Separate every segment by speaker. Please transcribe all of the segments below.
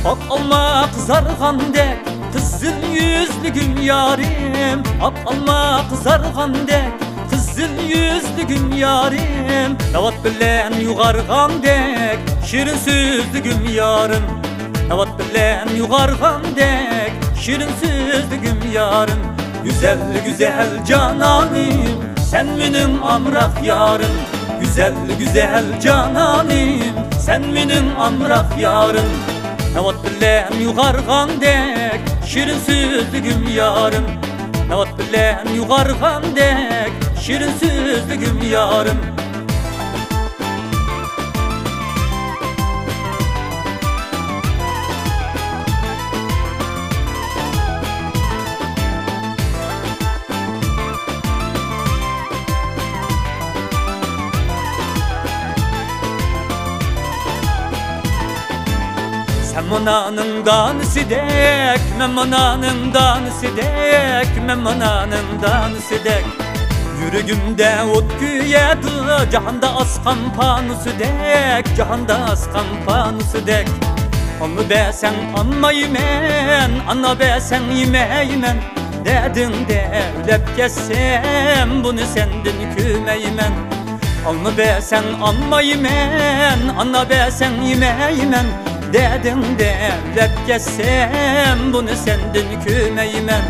Speaker 1: Ak alma kızargandek kızıl yüzlü gül yarim. Ak alma kızargandek kızıl yüzlü gül yarim. Navat bilen yugargandek şirin sözlü gül yarim. Navat bilen yugargandek şirin sözlü gül yarim. Güzel güzel cananım sen benim amrak yarım. Güzel güzel cananım sen benim amrak yarım. Navat bilen yugargandek şirin sözlü gül yarim. Navat bilen yugargandek şirin sözlü gül yarim. Sen mananından sidek, men mananından sidek, men mananından sidek. Yüreğimde ot güyedi, cahanda askan panusu dek, cahanda askan panusu dek. Onu be sen anmaymen, ana be sen yemeymen. Dedin de ölep kessem, bunu senden kümeymen. Onu be sen anmaymen, ana be sen yemeymen. Dedim de evlep kessem, bunu senden kümeymen.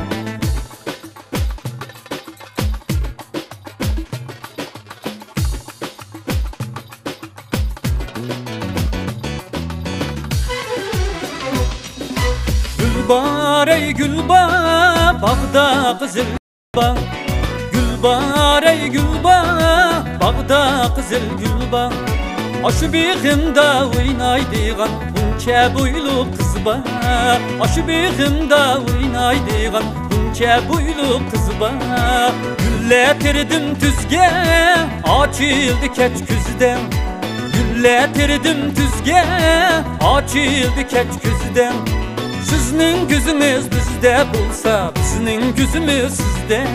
Speaker 1: Gülbar ey gülbar, bağda kızıl bağ. Gülbar ey gülbar, bağda kızıl gülbar. Aşı biximde oynaydigan buncha boylu kız ba. Aşı biximde oynaydigan buncha boylu kız ba. Gülletirdim tüzge, açıldı keç küzden. Gülletirdim tüzge, açıldı keç küzden. Sizning gözünüz bizde bulsa, bizning gözümüz sizde.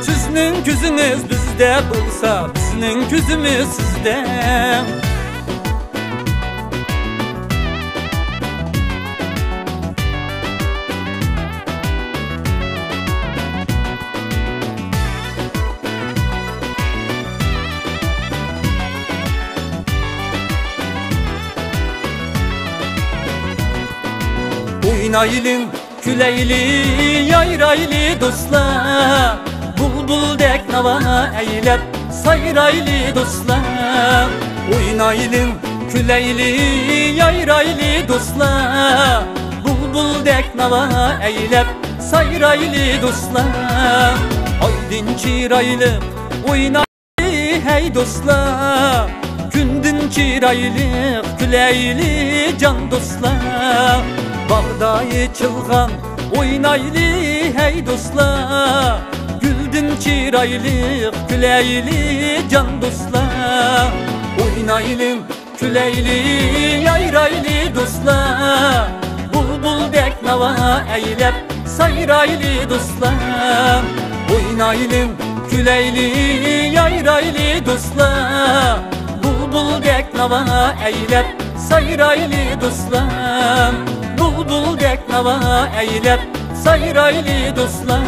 Speaker 1: Sizning gözünüz bizde bulsa, bizning gözümüz sizde. Oynayılın küleyli, yayraylı dostlar. Bulbul dek nava eylep sayraylı dostlar. Oynayılın küleyli, yayraylı dostlar. Bulbul dek nava eylep sayraylı dostlar. Aydın çiraylı oynaylı hey dostlar. Gündün çiraylı küleyli can dostlar. Bağdayı çılgan oynaylı hey dostlar. Güldün çiraylı küleyli can dostlar. Oynaylı küleyli yayraylı dostlar. Bulbul dek nava eylep sayraylı dostlar. Oynaylı küleyli yayraylı dostlar. Bulbul dek nava eylep sayraylı dostlar. Bulbul dek nava eylep sayraylı dostlar.